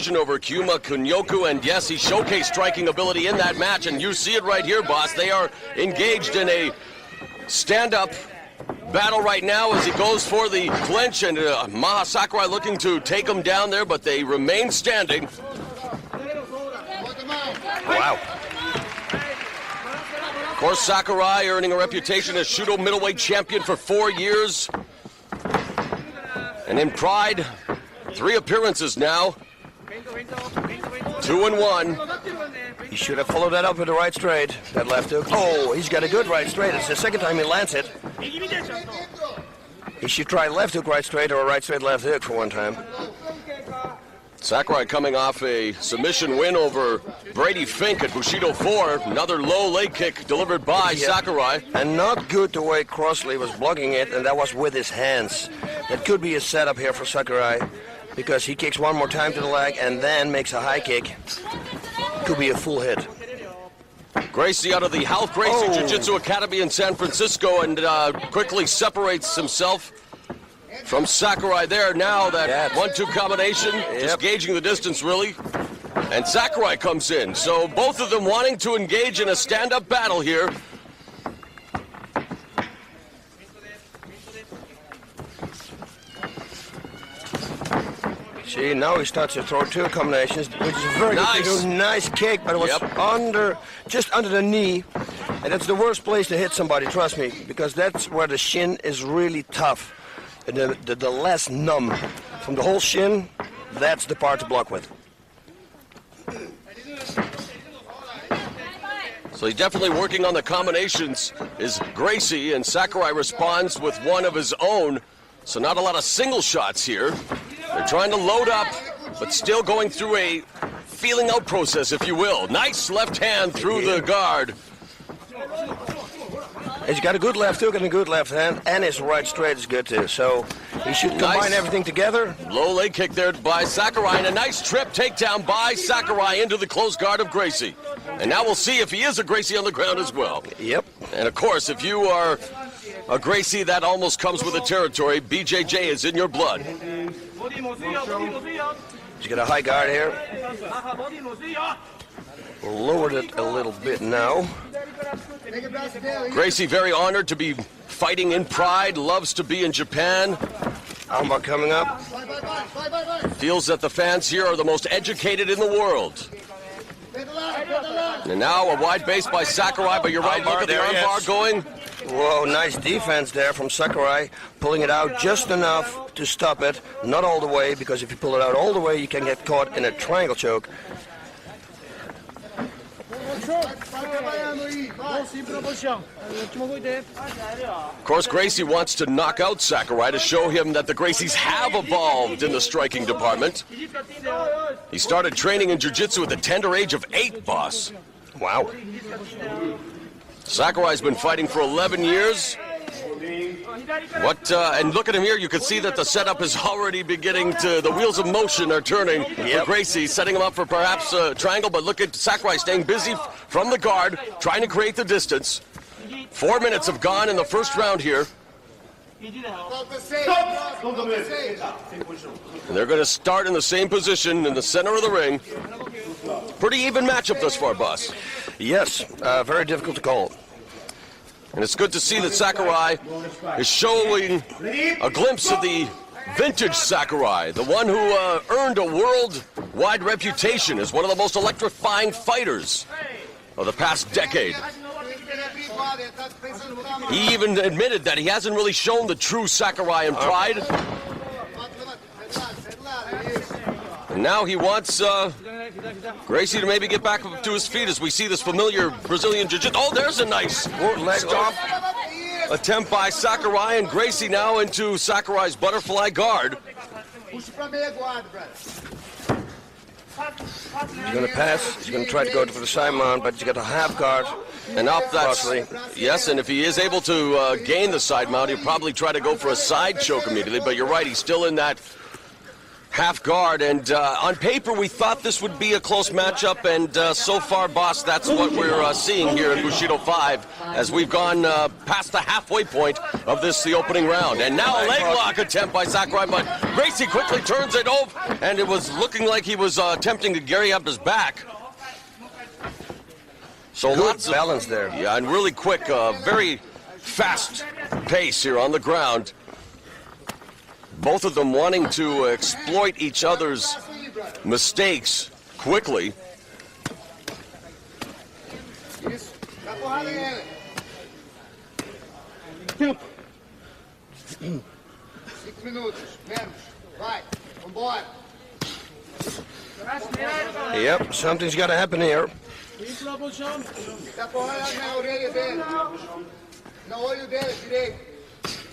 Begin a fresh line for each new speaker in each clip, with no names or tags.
over Kyuma Kunyoku, and yes, he showcased striking ability in that match, and you see it right here, boss. They are engaged in a stand-up battle right now as he goes for the clinch, and Maha Sakurai looking to take him down there, but they remain standing.
Wow.
Of course, Sakurai earning a reputation as Shudo middleweight champion for 4 years. And in Pride, 3 appearances now. 2-1.
He should have followed that up with the right straight, that left hook. Oh, he's got a good right straight. It's the second time he lands it. He should try left hook right straight or right straight left hook for one time.
Sakurai coming off a submission win over Brady Fink at Bushido 4. Another low leg kick delivered by Sakurai.
And not good the way Crosley was blocking it, and that was with his hands. That could be a setup here for Sakurai, because he kicks one more time to the leg and then makes a high kick. Could be a full hit.
Gracie out of the Health Gracie Jiu-Jitsu Academy in San Francisco, and quickly separates himself from Sakurai there. Now that 1-2 combination, just gauging the distance really. And Sakurai comes in. So both of them wanting to engage in a stand-up battle here.
See, now he starts to throw 2 combinations, which is a very good, nice kick, but it was just under the knee. And that's the worst place to hit somebody, trust me, because that's where the shin is really tough. And the less numb. From the whole shin, that's the part to block with.
So he's definitely working on the combinations, is Gracie, and Sakurai responds with one of his own. So not a lot of single shots here. They're trying to load up, but still going through a feeling out process, if you will. Nice left hand through the guard.
He's got a good left hook and a good left hand, and his right straight is good too. So he should combine everything together.
Low leg kick there by Sakurai, and a nice trip takedown by Sakurai into the close guard of Gracie. And now we'll see if he is a Gracie on the ground as well.
Yep.
And of course, if you are a Gracie, that almost comes with the territory. BJJ is in your blood.
He's got a high guard here. Lowered it a little bit now.
Gracie very honored to be fighting in Pride, loves to be in Japan.
Armbar coming up.
Feels that the fans here are the most educated in the world. And now a wide base by Sakurai, but you're right, look at the armbar going.
Whoa, nice defense there from Sakurai, pulling it out just enough to stop it. Not all the way, because if you pull it out all the way, you can get caught in a triangle choke.
Of course, Gracie wants to knock out Sakurai to show him that the Gracies have evolved in the striking department. He started training in jiu-jitsu at the tender age of 8, boss.
Wow.
Sakurai's been fighting for 11 years. And look at him here, you can see that the setup is already beginning to, the wheels of motion are turning for Gracie, setting him up for perhaps a triangle, but look at Sakurai staying busy from the guard, trying to create the distance. 4 minutes have gone in the first round here. And they're going to start in the same position in the center of the ring. Pretty even matchup thus far, boss.
Yes, very difficult to call.
And it's good to see that Sakurai is showing a glimpse of the vintage Sakurai, the one who earned a worldwide reputation as one of the most electrifying fighters of the past decade. He even admitted that he hasn't really shown the true Sakurai in Pride. And now he wants Gracie to maybe get back up to his feet as we see this familiar Brazilian jiu-jitsu. Oh, there's a nice stop attempt by Sakurai, and Gracie now into Sakurai's butterfly guard.
He's going to pass. He's going to try to go for the side mount, but he's got a half guard.
And up that's, yes, and if he is able to gain the side mount, he'll probably try to go for a side choke immediately, but you're right, he's still in that half guard, and on paper we thought this would be a close matchup, and so far, boss, that's what we're seeing here in Bushido 5 as we've gone past the halfway point of the opening round. And now a leg lock attempt by Sakurai, but Gracie quickly turns it over, and it was looking like he was attempting to Gary up his back. So
Good
lots of
balance there.
Yeah, and really quick, very fast pace here on the ground. Both of them wanting to exploit each other's mistakes quickly.
Yep, something's got to happen here.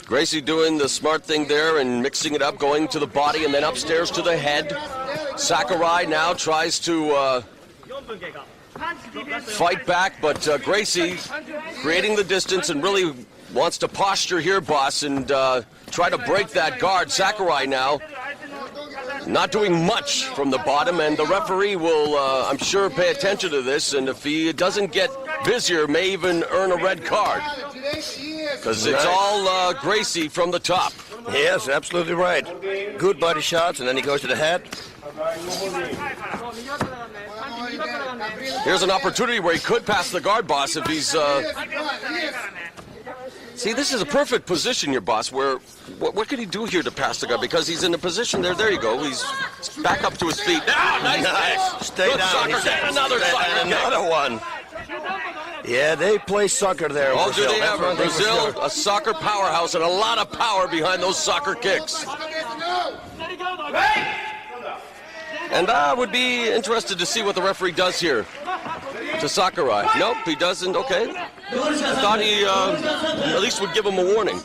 Gracie doing the smart thing there and mixing it up, going to the body and then upstairs to the head. Sakurai now tries to fight back, but Gracie creating the distance and really wants to posture here, boss, and try to break that guard. Sakurai now not doing much from the bottom, and the referee will, I'm sure, pay attention to this, and if he doesn't get busier, may even earn a red card. Because it's all Gracie from the top.
Yes, absolutely right. Good body shots, and then he goes to the head.
Here's an opportunity where he could pass the guard, boss, if he's... See, this is a perfect position here, boss, where... What could he do here to pass the guard? Because he's in a position there. There you go. He's back up to his feet. Ah, nice.
Stay
Good
down.
soccer. And another soccer.
Another one. Yeah, they play soccer there.
Oh, do they ever?
That's one thing for
Brazil,
sure.
a soccer powerhouse, and a lot of power behind those soccer kicks. And I would be interested to see what the referee does here to Sakurai. Nope, he doesn't. Okay. I thought he at least would give him a warning.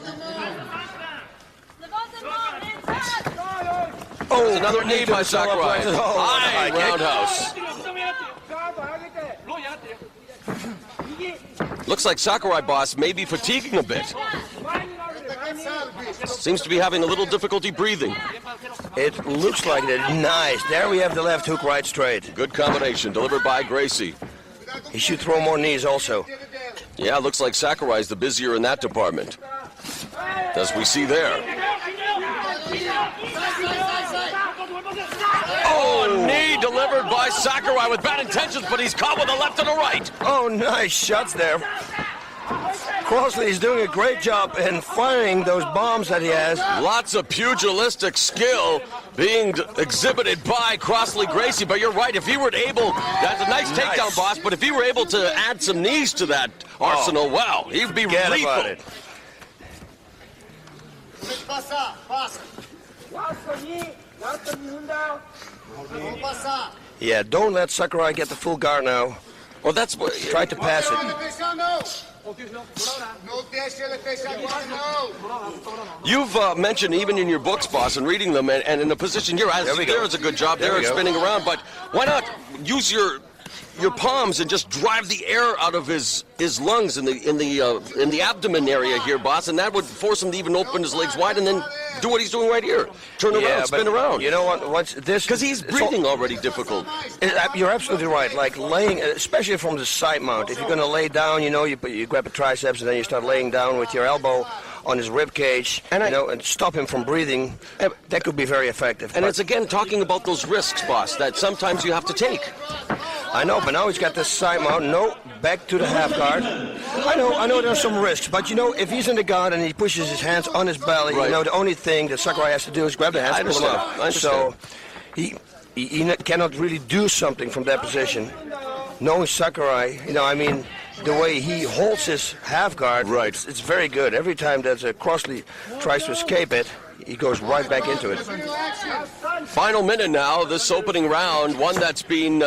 Oh,
Another knee by Sakurai. High roundhouse. Looks like Sakurai, boss, may be fatiguing a bit. Seems to be having a little difficulty breathing.
It looks like it. Nice. There we have the left hook right straight.
Good combination delivered by Gracie.
He should throw more knees also.
Yeah, looks like Sakurai's the busier in that department, as we see there. Oh, knee delivered by Sakurai with bad intentions, but he's caught with the left and the right.
Oh, nice shots there. Crosley is doing a great job in firing those bombs that he has.
Lots of pugilistic skill being exhibited by Crosley Gracie, but you're right, if he were able, that's a nice takedown, boss, but if he were able to add some knees to that arsenal, wow, he'd be
Forget
lethal.
about it. Yeah, don't let Sakurai get the full guard now.
Well, that's what...
Try to pass it.
You've mentioned even in your books, boss, and reading them, and in a position here, as there is a good job there, spinning around, but why not use your palms and just drive the air out of his lungs in the abdomen area here, boss, and that would force him to even open his legs wide and then do what he's doing right here. Turn around, spin around.
You know what? Once this,
because he's breathing already difficult.
You're absolutely right. Like laying, especially from the side mount. If you're going to lay down, you know, you grab a triceps and then you start laying down with your elbow on his rib cage, and stop him from breathing. That could be very effective.
And it's again talking about those risks, boss, that sometimes you have to take.
I know, but now he's got this side mount. No, back to the half guard. I know there's some risks, but you know, if he's in the guard and he pushes his hands on his belly, you know, the only thing that Sakurai has to do is grab the hands and pull him up. So he cannot really do something from that position. Knowing Sakurai, you know, I mean, the way he holds his half guard, it's very good. Every time that Crosley tries to escape it, he goes right back into it.
Final minute now, this opening round, one that's been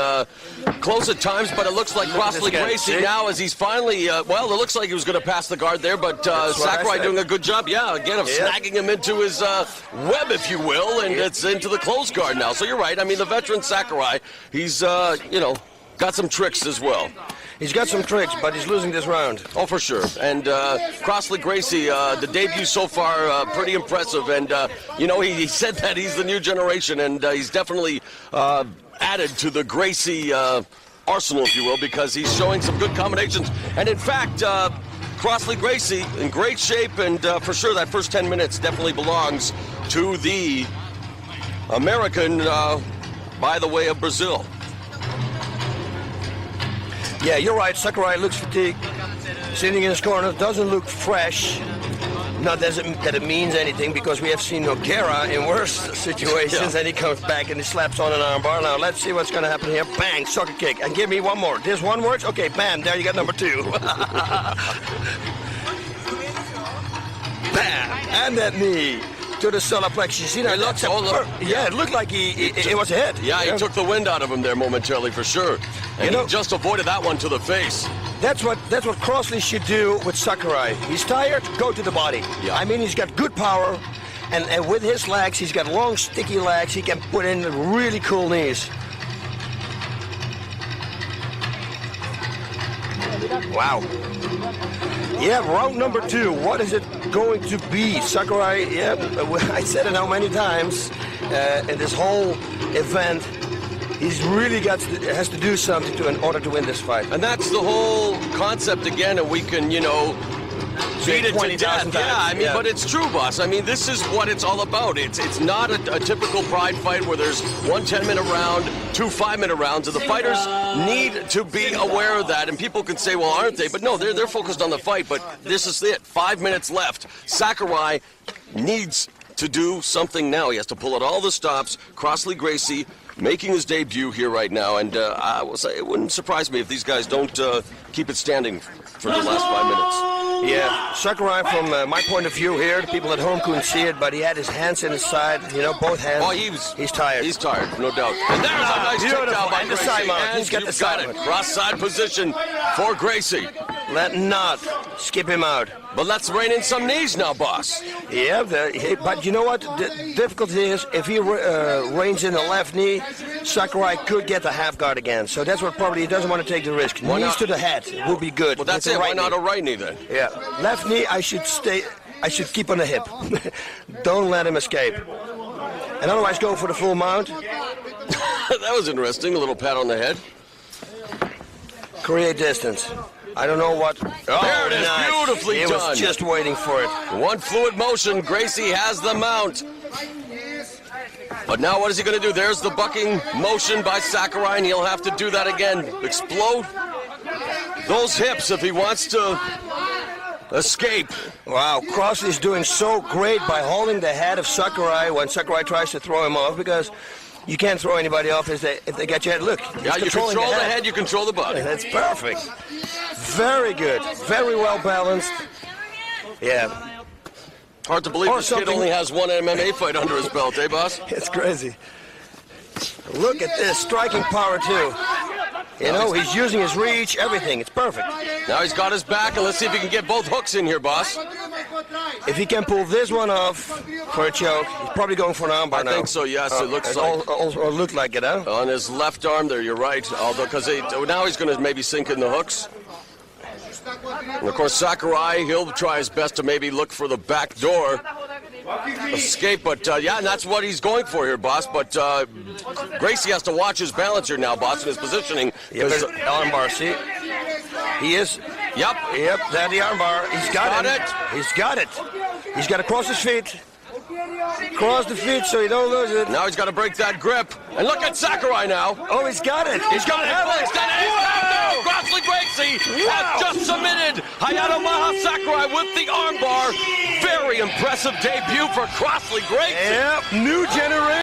close at times, but it looks like Crosley Gracie now, as he's finally, well, it looks like he was going to pass the guard there, but Sakurai doing a good job, again, of snagging him into his web, if you will, and it's into the closed guard now. So you're right, I mean, the veteran Sakurai, he's, you know, got some tricks as well.
He's got some tricks, but he's losing this round.
Oh, for sure. And Crosley Gracie, the debut so far, pretty impressive. And, you know, he said that he's the new generation, and he's definitely added to the Gracie arsenal, if you will, because he's showing some good combinations. And, in fact, Crosley Gracie in great shape, and for sure that first 10 minutes definitely belongs to the American by the way of Brazil.
Yeah, you're right. Sakurai looks fatigued. Sitting in his corner, doesn't look fresh. Not that it means anything, because we have seen Nogueira in worse situations, and he comes back and he slaps on an armbar. Now let's see what's going to happen here. Bang, soccer kick, and give me one more. This one works. Okay, bam, there you got number 2. Bam, and that knee to the solar plexus. You see that? It looked like it was a hit.
Yeah, he took the wind out of him there momentarily, for sure. And he just avoided that one to the face.
That's what Crosley should do with Sakurai. He's tired, go to the body.
Yeah.
I mean, he's got good power, and with his legs, he's got long, sticky legs. He can put in really cool knees. Wow. Yeah, round number 2. What is it going to be? Sakurai, yeah, I said it how many times in this whole event. He's really has to do something in order to win this fight.
And that's the whole concept again, and we can, you know, beat it to death. Yeah, I mean, but it's true, boss. I mean, this is what it's all about. It's not a typical pride fight where there's 1 10-minute round, 2 5-minute rounds, and the fighters need to be aware of that. And people can say, well, aren't they? But no, they're focused on the fight. But this is it. 5 minutes left. Sakurai needs to do something now. He has to pull out all the stops. Crosley Gracie making his debut here right now, and I will say it wouldn't surprise me if these guys don't keep it standing for the last 5 minutes.
Yeah, Sakurai, from my point of view here, the people at home couldn't see it, but he had his hands in his side, you know, both hands.
Oh,
he's tired.
He's tired, no doubt. And there's a nice takedown by
and the
Gracie.
side mount.
And
He's got the
you've got
side
it.
mount.
Cross side position for Gracie.
Let not skip him out.
But let's rein in some knees now, boss.
Yeah, but you know what? The difficulty is, if he reins in the left knee, Sakurai could get the half guard again. So that's what probably he doesn't want to take the risk.
Why
Knees
not?
to the head will be good.
Well, that's it. Why not a right knee then?
Yeah, left knee, I should keep on the hip. Don't let him escape. And otherwise go for the full mount.
That was interesting. A little pat on the head.
Create distance. I don't know what. Oh,
there it is,
nice.
beautifully done.
He was just waiting for it.
One fluid motion. Gracie has the mount. But now what is he going to do? There's the bucking motion by Sakurai, and he'll have to do that again. Explode those hips if he wants to escape.
Wow, Crosley's doing so great by holding the head of Sakurai when Sakurai tries to throw him off, because you can't throw anybody off if they get your head. Look,
yeah, you control the head, you control the body.
That's perfect. Very good. Very well balanced. Yeah.
Hard to believe this kid only has one MMA fight under his belt, eh, boss?
It's crazy. Look at this, striking power too. You know, he's using his reach, everything. It's perfect.
Now he's got his back, and let's see if he can get both hooks in here, boss.
If he can pull this one off for a choke, he's probably going for an armbar now.
I think so, yes. It looks like.
Or look like it, huh?
On his left arm there, you're right. Although, because now he's going to maybe sink in the hooks. And of course, Sakurai, he'll try his best to maybe look for the back door escape, but yeah, and that's what he's going for here, boss. But Gracie has to watch his balance here now, boss, and his positioning.
Yeah, armbar, see? He is.
Yep,
there the armbar. He's got it. He's got it. He's got to cross his feet. Cross the feet so you don't lose it.
Now he's got to break that grip. And look at Sakurai now.
Oh, he's got it.
He's got it. Crosley Gracie has just submitted Hayato Sakurai with the armbar. Very impressive debut for Crosley Gracie.
Yep, new generation.